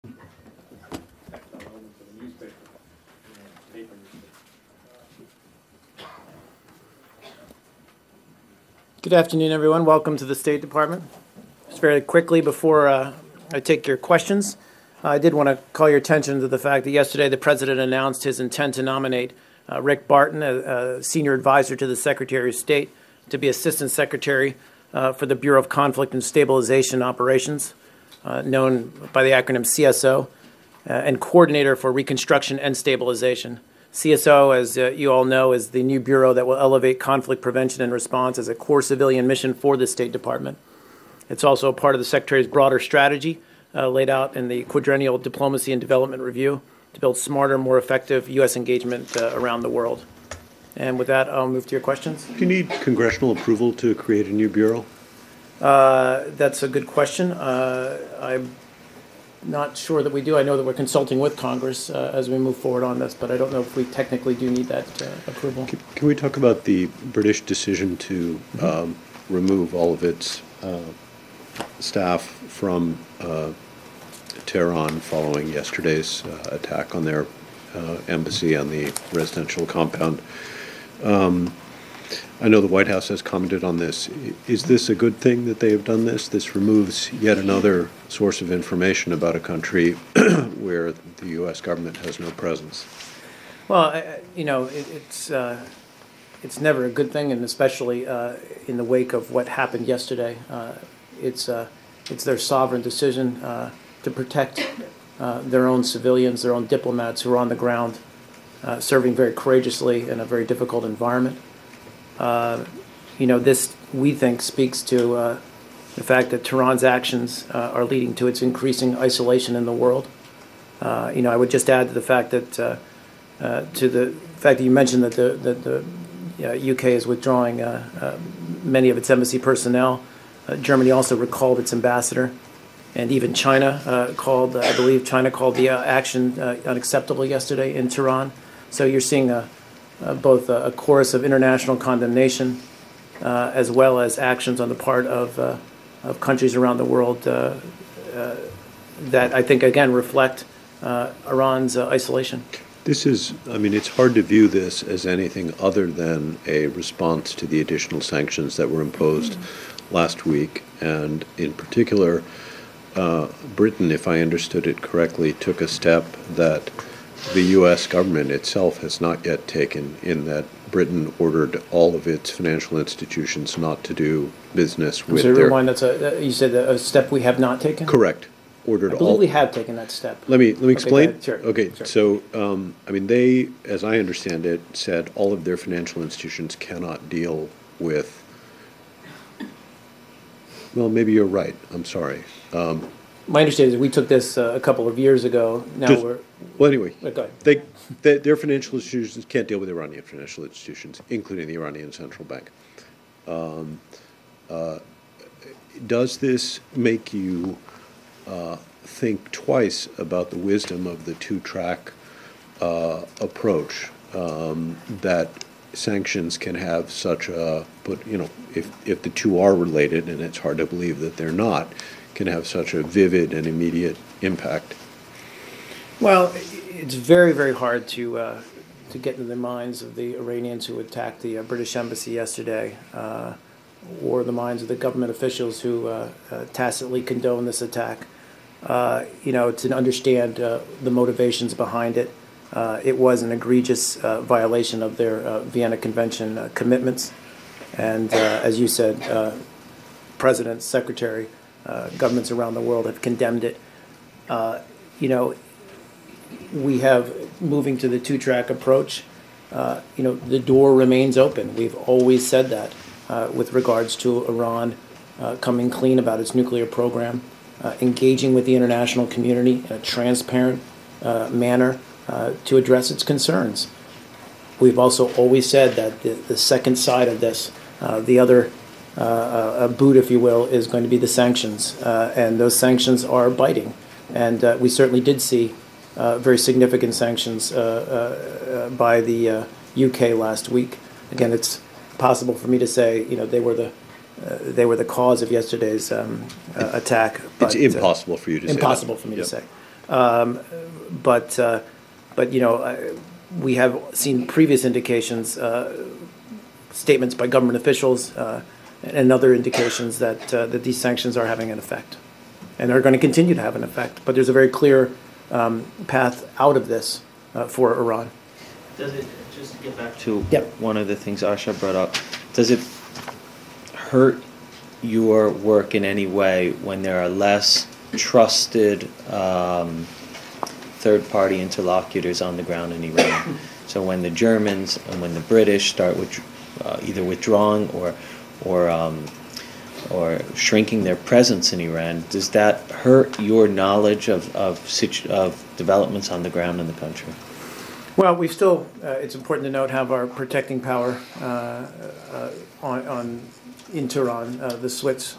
Good afternoon, everyone. Welcome to the State Department. Just very quickly before I take your questions, I did want to call your attention to the fact that yesterday the President announced his intent to nominate Rick Barton, a senior advisor to the Secretary of State, to be Assistant Secretary for the Bureau of Conflict and Stabilization Operations, known by the acronym CSO, and Coordinator for Reconstruction and Stabilization. CSO, as you all know, is the new bureau that will elevate conflict prevention and response as a core civilian mission for the State Department. It's also a part of the Secretary's broader strategy laid out in the Quadrennial Diplomacy and Development Review to build smarter, more effective U.S. engagement around the world. And with that, I'll move to your questions. Do you need congressional approval to create a new bureau? That's a good question. I'm not sure that we do. I know that we're consulting with Congress as we move forward on this, but I don't know if we technically do need that approval. Can we talk about the British decision to remove all of its staff from Tehran following yesterday's attack on their embassy on the residential compound? I know the White House has commented on this. Is this a good thing that they have done this? This removes yet another source of information about a country where the U.S. government has no presence. Well, it's never a good thing, and especially in the wake of what happened yesterday. It's their sovereign decision to protect their own civilians, their own diplomats who are on the ground, serving very courageously in a very difficult environment. This, we think, speaks to the fact that Tehran's actions are leading to its increasing isolation in the world. I would just add to the fact that you mentioned that the UK is withdrawing many of its embassy personnel. Germany also recalled its ambassador, and even China called the action unacceptable yesterday in Tehran. So you're seeing both a chorus of international condemnation as well as actions on the part of countries around the world that I think, again, reflect Iran's isolation. It's hard to view this as anything other than a response to the additional sanctions that were imposed last week. And in particular, Britain, if I understood it correctly, took a step that the U.S. government itself has not yet taken, in that Britain ordered all of its financial institutions not to do business with their... Rewind, you said a step we have not taken? Correct. I believe we have taken that step. Let me explain. Sure. Okay, sure. So, they, as I understand it, said all of their financial institutions cannot deal with... Well, maybe you're right. I'm sorry. My understanding is we took this a couple of years ago. Well, anyway, go ahead. their financial institutions can't deal with Iranian financial institutions, including the Iranian central bank. Does this make you think twice about the wisdom of the two-track approach, that sanctions can have such a, if the two are related, and it's hard to believe that they're not, can have such a vivid and immediate impact? Well, it's very, very hard to get into the minds of the Iranians who attacked the British embassy yesterday, or the minds of the government officials who tacitly condone this attack. To understand the motivations behind it. It was an egregious violation of their Vienna Convention commitments, and as you said, President, Secretary, governments around the world have condemned it. We have, moving to the two-track approach, the door remains open. We've always said that with regards to Iran coming clean about its nuclear program, engaging with the international community in a transparent manner to address its concerns. We've also always said that the second side of this, the other boot, if you will, is going to be the sanctions. And those sanctions are biting. And we certainly did see very significant sanctions by the UK last week. Again, it's possible for me to say, they were the cause of yesterday's attack. But, it's impossible for you to say. Impossible for me to say. But we have seen previous indications, statements by government officials, and other indications that these sanctions are having an effect, and are going to continue to have an effect. But there's a very clear path out of this for Iran. Does it, just to get back to Yep. one of the things Asha brought up, does it hurt your work in any way when there are less trusted third-party interlocutors on the ground in Iran? So when the Germans and when the British start either withdrawing or shrinking their presence in Iran, does that hurt your knowledge of developments on the ground in the country? Well, we still, it's important to note, have our protecting power in Tehran, the Swiss,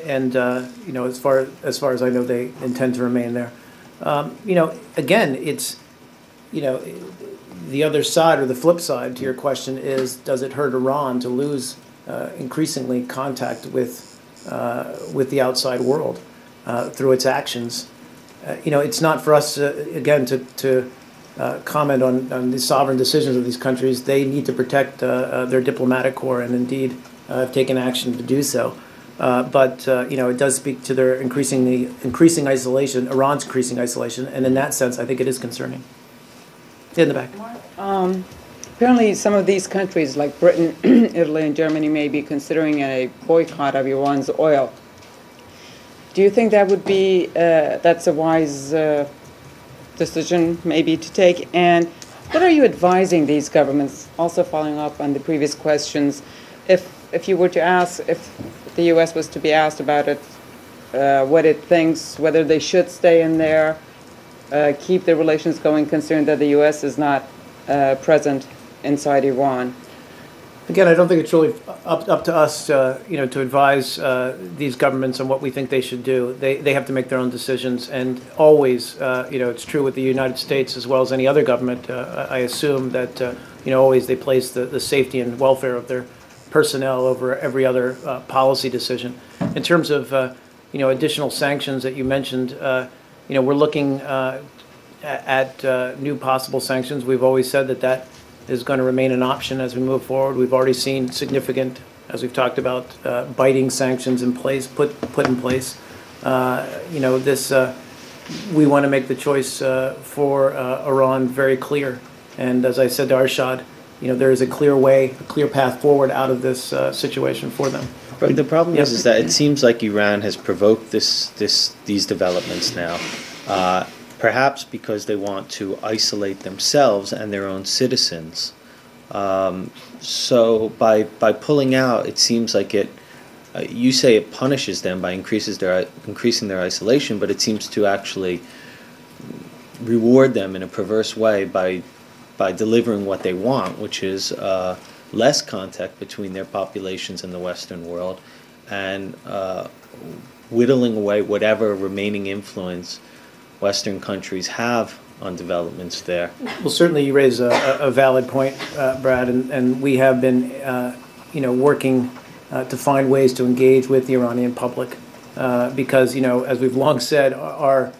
and as far as I know, they intend to remain there. Again, it's the other side, or the flip side to your question is, does it hurt Iran to lose increasingly contact with the outside world through its actions? It's not for us, again, to comment on the sovereign decisions of these countries. They need to protect their diplomatic corps, and indeed have taken action to do so. But it does speak to their increasing isolation, Iran's increasing isolation, and in that sense, I think it is concerning. In the back. Apparently, some of these countries, like Britain, Italy, and Germany, may be considering a boycott of Iran's oil. Do you think that would be that's a wise decision, maybe, to take? And what are you advising these governments? Also, following up on the previous questions, if you were to ask, if the U.S. was to be asked about it, what it thinks, whether they should stay in there, keep the relations going, considering that the U.S. is not present inside Iran. Again, I don't think it's really up to us, to advise these governments on what we think they should do. They have to make their own decisions, and always, it's true with the United States as well as any other government. I assume that, always they place the safety and welfare of their personnel over every other policy decision. In terms of, additional sanctions that you mentioned, we're looking at new possible sanctions. We've always said that is going to remain an option as we move forward. We've already seen significant, as we've talked about, biting sanctions in place, put in place. We want to make the choice for Iran very clear. And as I said to Arshad, there is a clear path forward out of this situation for them. But the problem is that it seems like Iran has provoked these developments now, perhaps because they want to isolate themselves and their own citizens. So by pulling out, it seems like you say it punishes them by increasing their isolation, but it seems to actually reward them in a perverse way by delivering what they want, which is less contact between their populations and the Western world, and whittling away whatever remaining influence Western countries have on developments there. Well, certainly you raise a valid point, Brad, and we have been, working to find ways to engage with the Iranian public because, as we've long said, our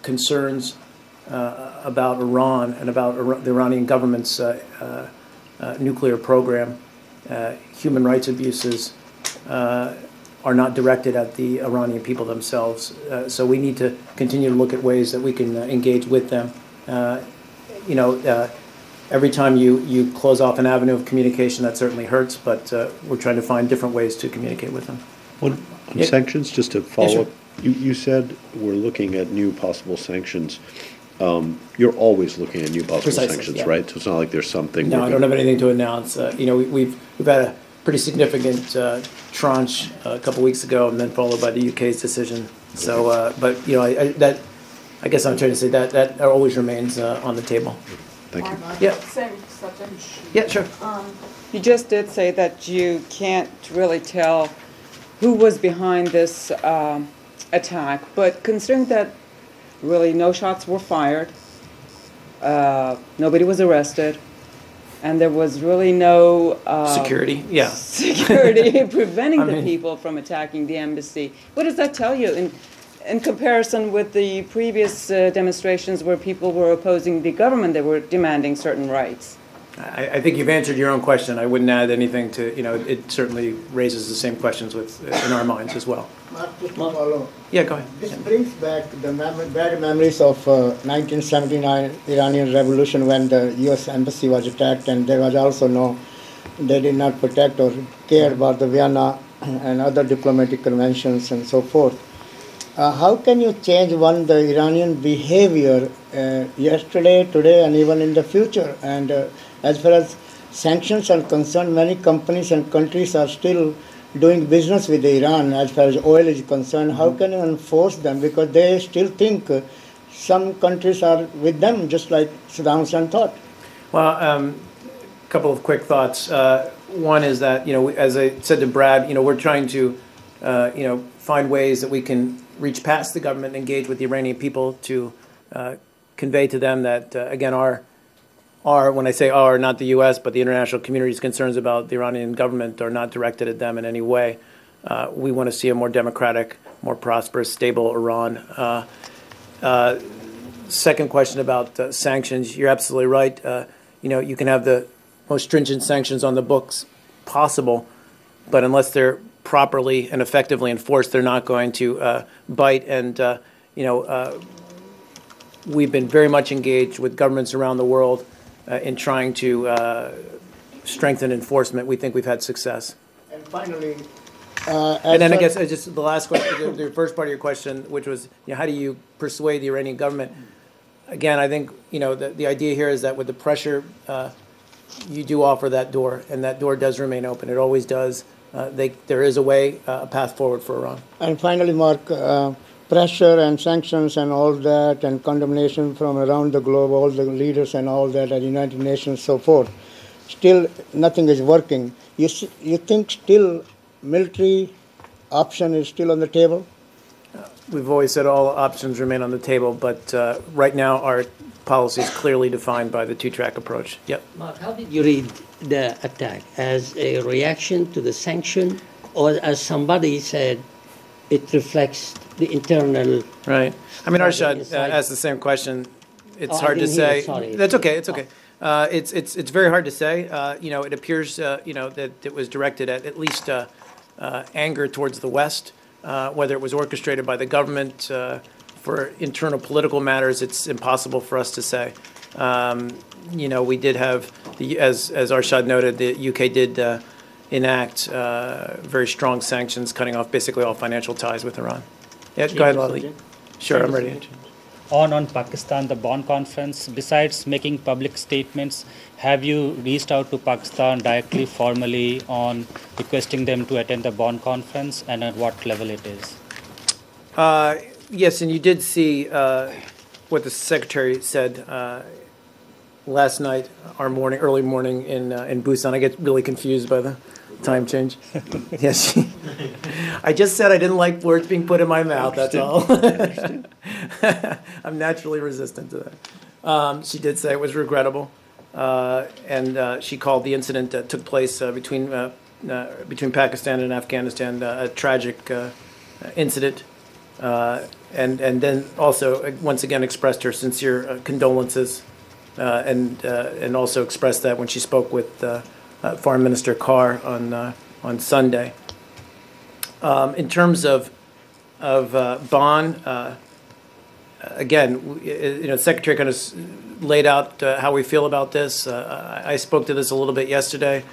concerns about Iran and about the Iranian government's nuclear program, human rights abuses, are not directed at the Iranian people themselves. So we need to continue to look at ways that we can engage with them. Every time you close off an avenue of communication, that certainly hurts, but we're trying to find different ways to communicate with them. On sanctions, just to follow up, you said we're looking at new possible sanctions. You're always looking at new possible sanctions, right? So it's not like there's something. No, I don't have anything to announce. We've had a pretty significant tranche a couple weeks ago, and then followed by the UK's decision. So, I guess I'm trying to say that always remains on the table. Thank you. Yeah. Same subject. Yeah, sure. You just did say that you can't really tell who was behind this attack, but considering that really no shots were fired, nobody was arrested, and there was really no security preventing the people from attacking the embassy. What does that tell you? And in comparison with the previous demonstrations where people were opposing the government, they were demanding certain rights. I think you've answered your own question. I wouldn't add anything to, it certainly raises the same questions in our minds as well. Mark, just to follow. Yeah, go ahead. This brings back the bad memories of 1979 Iranian Revolution when the U.S. embassy was attacked, and there was also they did not protect or care about the Vienna and other diplomatic conventions and so forth. How can you change the Iranian behavior yesterday, today, and even in the future? And as far as sanctions are concerned, many companies and countries are still doing business with Iran as far as oil is concerned. How can you enforce them? Because they still think some countries are with them, just like Saddam Hussein thought. Well, a couple of quick thoughts. One is that, as I said to Brad, we're trying to, find ways that we can reach past the government and engage with the Iranian people to convey to them that, again, when I say our, not the U.S., but the international community's concerns about the Iranian government are not directed at them in any way. We want to see a more democratic, more prosperous, stable Iran. Second question about sanctions. You're absolutely right. You can have the most stringent sanctions on the books possible, but unless they're properly and effectively enforced, they're not going to bite. And, we've been very much engaged with governments around the world in trying to strengthen enforcement. We think we've had success. And finally, and then I guess just the last question, the first part of your question, which was, how do you persuade the Iranian government? Again, I think, the idea here is that with the pressure, you do offer that door, and that door does remain open. It always does. There is a way, a path forward for Iran. And finally, Mark, pressure and sanctions and all that and condemnation from around the globe, all the leaders and all that at the United Nations, so forth, still nothing is working. You think still military option is still on the table? We've always said all options remain on the table, but right now our policy is clearly defined by the two-track approach. Yep. Mark, how did you read the attack? As a reaction to the sanction, or as somebody said, it reflects the internal... Right. I mean, Arshad asked the same question. It's hard to say. That's okay. It's okay. It's very hard to say. It appears, that it was directed at least anger towards the West. Whether it was orchestrated by the government for internal political matters, it's impossible for us to say. We did have, as Arshad noted, the UK did enact very strong sanctions, cutting off basically all financial ties with Iran. Yeah, go ahead, Lali. Sure, I'm ready. On Pakistan, the Bonn conference, besides making public statements, have you reached out to Pakistan directly, formally, on requesting them to attend the Bonn conference, and at what level it is? Yes, and you did see what the Secretary said last night, early morning in Busan. I get really confused by the time change. Yes, I just said I didn't like words being put in my mouth, that's all. I'm naturally resistant to that. She did say it was regrettable, and she called the incident that took place between Pakistan and Afghanistan a tragic incident, and then also once again expressed her sincere condolences, and also expressed that when she spoke with Foreign Minister Carr on Sunday. In terms of Bonn, again, the Secretary kind of laid out how we feel about this. I spoke to this a little bit yesterday.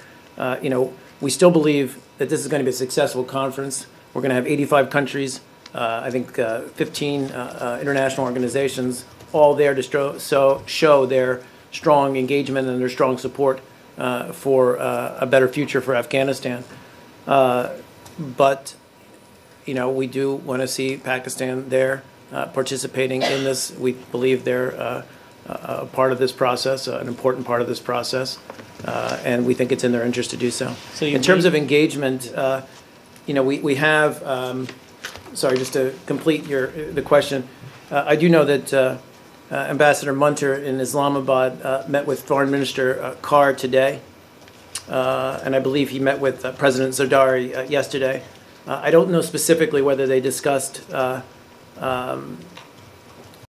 We still believe that this is going to be a successful conference. We're going to have 85 countries, I think 15 international organizations, all there to show their strong engagement and their strong support for a better future for Afghanistan. But, we do want to see Pakistan there participating in this. We believe they're a part of this process, an important part of this process, and we think it's in their interest to do so. In terms of engagement, we have, sorry, just to complete the question, I do know that Ambassador Munter in Islamabad met with Foreign Minister Carr today, and I believe he met with President Zardari yesterday. I don't know specifically whether they discussed